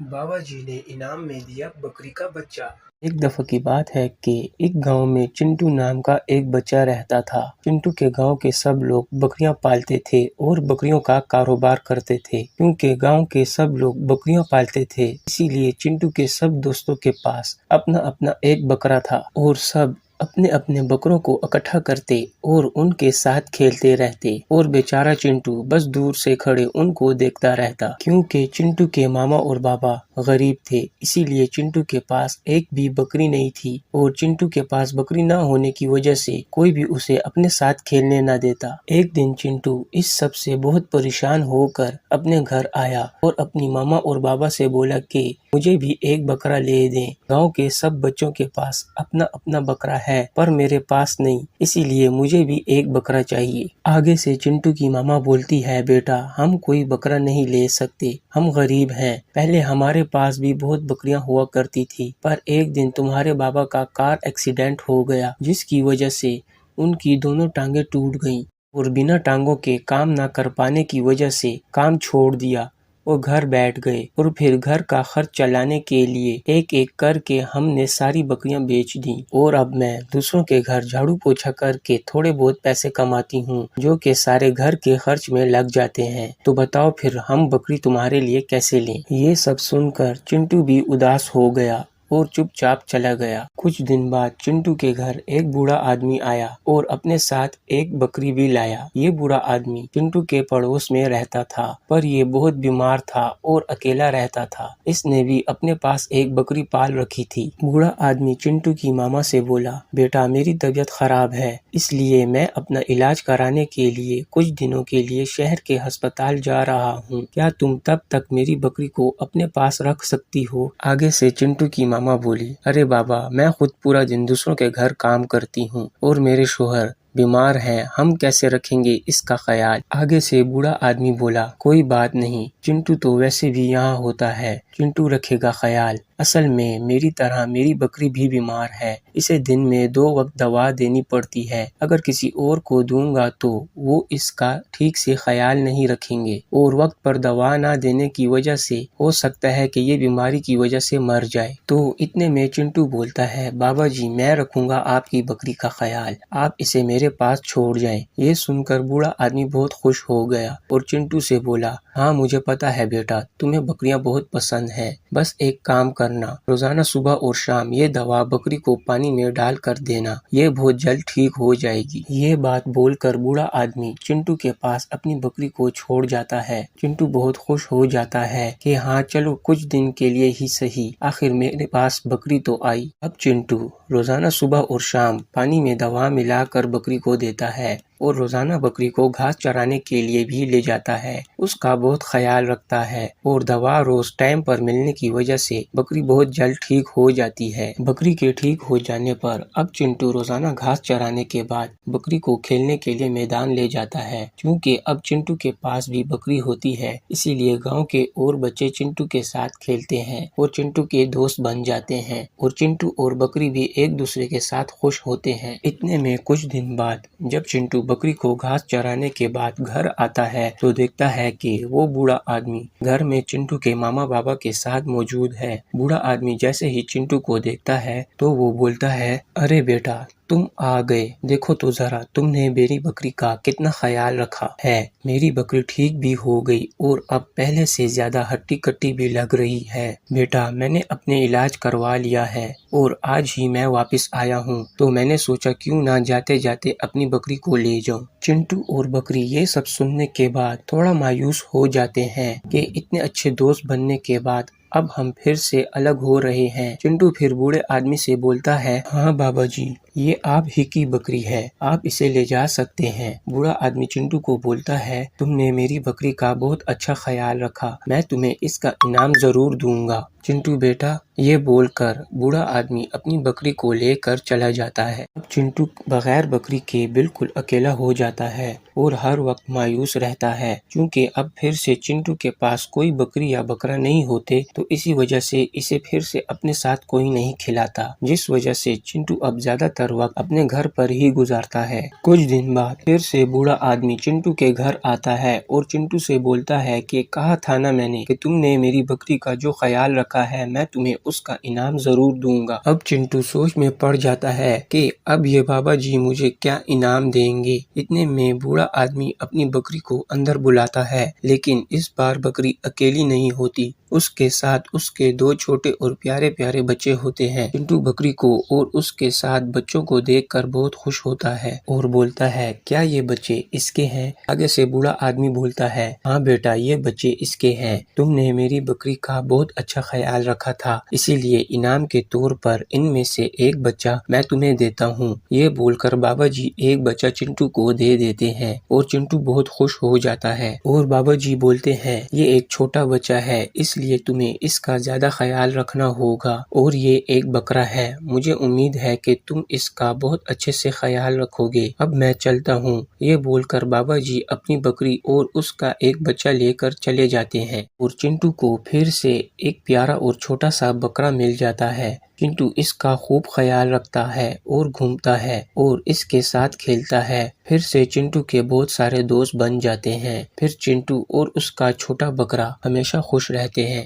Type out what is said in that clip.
बाबा जी ने इनाम में दिया बकरी का बच्चा। एक दफा की बात है कि एक गांव में चिंटू नाम का एक बच्चा रहता था। चिंटू के गांव के सब लोग बकरियां पालते थे और बकरियों का कारोबार करते थे। क्योंकि गांव के सब लोग बकरियां पालते थे, इसीलिए चिंटू के सब दोस्तों के पास अपना अपना एक बकरा था और सब अपने अपने बकरों को इकट्ठा करते और उनके साथ खेलते रहते। और बेचारा चिंटू बस दूर से खड़े उनको देखता रहता। क्योंकि चिंटू के मामा और बाबा गरीब थे, इसीलिए चिंटू के पास एक भी बकरी नहीं थी और चिंटू के पास बकरी न होने की वजह से कोई भी उसे अपने साथ खेलने न देता। एक दिन चिंटू इस सब से बहुत परेशान होकर अपने घर आया और अपनी मामा और बाबा से बोला कि मुझे भी एक बकरा ले दें। गांव के सब बच्चों के पास अपना अपना बकरा है पर मेरे पास नहीं, इसीलिए मुझे भी एक बकरा चाहिए। आगे से चिंटू की मामा बोलती है, बेटा हम कोई बकरा नहीं ले सकते, हम गरीब हैं। पहले हमारे पास भी बहुत बकरियां हुआ करती थी, पर एक दिन तुम्हारे बाबा का कार एक्सीडेंट हो गया, जिसकी वजह से उनकी दोनों टांगे टूट गईं और बिना टांगों के काम ना कर पाने की वजह से काम छोड़ दिया और घर बैठ गए। और फिर घर का खर्च चलाने के लिए एक एक करके हमने सारी बकरियां बेच दी और अब मैं दूसरों के घर झाड़ू पोछा करके थोड़े बहुत पैसे कमाती हूँ, जो कि सारे घर के खर्च में लग जाते हैं। तो बताओ फिर हम बकरी तुम्हारे लिए कैसे लें? ये सब सुनकर चिंटू भी उदास हो गया और चुपचाप चला गया। कुछ दिन बाद चिंटू के घर एक बूढ़ा आदमी आया और अपने साथ एक बकरी भी लाया। ये बूढ़ा आदमी चिंटू के पड़ोस में रहता था, पर ये बहुत बीमार था और अकेला रहता था। इसने भी अपने पास एक बकरी पाल रखी थी। बूढ़ा आदमी चिंटू की मामा से बोला, बेटा मेरी तबीयत खराब है, इसलिए मैं अपना इलाज कराने के लिए कुछ दिनों के लिए शहर के अस्पताल जा रहा हूँ। क्या तुम तब तक मेरी बकरी को अपने पास रख सकती हो? आगे से चिंटू की मामा बोली, अरे बाबा मैं खुद पूरा दिन दूसरों के घर काम करती हूँ और मेरे शोहर बीमार हैं, हम कैसे रखेंगे इसका ख्याल? आगे से बूढ़ा आदमी बोला, कोई बात नहीं, चिंटू तो वैसे भी यहाँ होता है, चिंटू रखेगा ख्याल। असल में मेरी तरह मेरी बकरी भी बीमार है, इसे दिन में 2 वक्त दवा देनी पड़ती है। अगर किसी और को दूंगा तो वो इसका ठीक से ख्याल नहीं रखेंगे और वक्त पर दवा ना देने की वजह से हो सकता है कि ये बीमारी की वजह से मर जाए। तो इतने में चिंटू बोलता है, बाबा जी मैं रखूंगा आपकी बकरी का ख्याल, आप इसे मेरे पास छोड़ जाएं। ये सुनकर बूढ़ा आदमी बहुत खुश हो गया और चिंटू से बोला, हाँ मुझे पता है बेटा, तुम्हें बकरियां बहुत पसंद है। बस एक काम करना, रोजाना सुबह और शाम ये दवा बकरी को पानी में डाल कर देना, ये बहुत जल्द ठीक हो जाएगी। ये बात बोलकर बूढ़ा आदमी चिंटू के पास अपनी बकरी को छोड़ जाता है। चिंटू बहुत खुश हो जाता है कि हाँ चलो कुछ दिन के लिए ही सही, आखिर मेरे पास बकरी तो आई। अब चिंटू रोजाना सुबह और शाम पानी में दवा मिलाकर बकरी को देता है और रोजाना बकरी को घास चराने के लिए भी ले जाता है, उसका बहुत ख्याल रखता है और दवा रोज टाइम पर मिलने की वजह से बकरी बहुत जल्द ठीक हो जाती है। बकरी के ठीक हो जाने पर अब चिंटू रोजाना घास चराने के बाद बकरी को खेलने के लिए मैदान ले जाता है। क्योंकि अब चिंटू के पास भी बकरी होती है, इसीलिए गाँव के और बच्चे चिंटू के साथ खेलते हैं और चिंटू के दोस्त बन जाते हैं और चिंटू और बकरी भी एक दूसरे के साथ खुश होते हैं। इतने में कुछ दिन बाद जब चिंटू बकरी को घास चराने के बाद घर आता है तो देखता है कि वो बूढ़ा आदमी घर में चिंटू के मामा बाबा के साथ मौजूद है। बूढ़ा आदमी जैसे ही चिंटू को देखता है तो वो बोलता है, अरे बेटा तुम आ गए, देखो तो जरा तुमने मेरी बकरी का कितना ख्याल रखा है। मेरी बकरी ठीक भी हो गई और अब पहले से ज्यादा हट्टी कट्टी भी लग रही है। बेटा मैंने अपने इलाज करवा लिया है और आज ही मैं वापस आया हूँ, तो मैंने सोचा क्यों ना जाते जाते अपनी बकरी को ले जाऊं। चिंटू और बकरी ये सब सुनने के बाद थोड़ा मायूस हो जाते हैं कि इतने अच्छे दोस्त बनने के बाद अब हम फिर से अलग हो रहे हैं। चिंटू फिर बूढ़े आदमी से बोलता है, हाँ बाबा जी ये आप ही की बकरी है, आप इसे ले जा सकते हैं। बूढ़ा आदमी चिंटू को बोलता है, तुमने मेरी बकरी का बहुत अच्छा ख्याल रखा, मैं तुम्हें इसका इनाम जरूर दूंगा। चिंटू बेटा, ये बोलकर बूढ़ा आदमी अपनी बकरी को लेकर चला जाता है। अब चिंटू बगैर बकरी के बिल्कुल अकेला हो जाता है और हर वक्त मायूस रहता है, क्योंकि अब फिर से चिंटू के पास कोई बकरी या बकरा नहीं होते, तो इसी वजह से इसे फिर से अपने साथ कोई नहीं खिलाता, जिस वजह से चिंटू अब ज्यादातर वक्त अपने घर पर ही गुजारता है। कुछ दिन बाद फिर से बूढ़ा आदमी चिंटू के घर आता है और चिंटू से बोलता है कि कहा था ना मैंने कि तुमने मेरी बकरी का जो ख्याल रखा है मैं तुम्हें उसका इनाम जरूर दूंगा। अब चिंटू सोच में पड़ जाता है कि अब ये बाबा जी मुझे क्या इनाम देंगे। इतने में बूढ़ा आदमी अपनी बकरी को अंदर बुलाता है, लेकिन इस बार बकरी अकेली नहीं होती, उसके साथ उसके दो छोटे और प्यारे प्यारे बच्चे होते हैं। चिंटू बकरी को और उसके साथ बच्चों को देखकर बहुत खुश होता है और बोलता है, क्या ये बच्चे इसके हैं? आगे से बूढ़ा आदमी बोलता है, हाँ बेटा, ये बच्चे इसके हैं। तुमने मेरी बकरी का बहुत अच्छा ख्याल रखा था, इसीलिए इनाम के तौर पर इनमें से एक बच्चा मैं तुम्हें देता हूँ। ये बोलकर बाबा जी एक बच्चा चिंटू को दे देते हैं और चिंटू बहुत खुश हो जाता है और बाबा जी बोलते हैं, ये एक छोटा बच्चा है, इसलिए तुम्हें इसका ज्यादा ख्याल रखना होगा, और ये एक बकरा है, मुझे उम्मीद है कि तुम इसका बहुत अच्छे से ख्याल रखोगे। अब मैं चलता हूँ। ये बोलकर बाबा जी अपनी बकरी और उसका एक बच्चा लेकर चले जाते हैं और चिंटू को फिर से एक प्यारा और छोटा सा बकरा मिल जाता है। चिंटू इसका खूब ख्याल रखता है और घूमता है और इसके साथ खेलता है। फिर से चिंटू के बहुत सारे दोस्त बन जाते हैं। फिर चिंटू और उसका छोटा बकरा हमेशा खुश रहते हैं।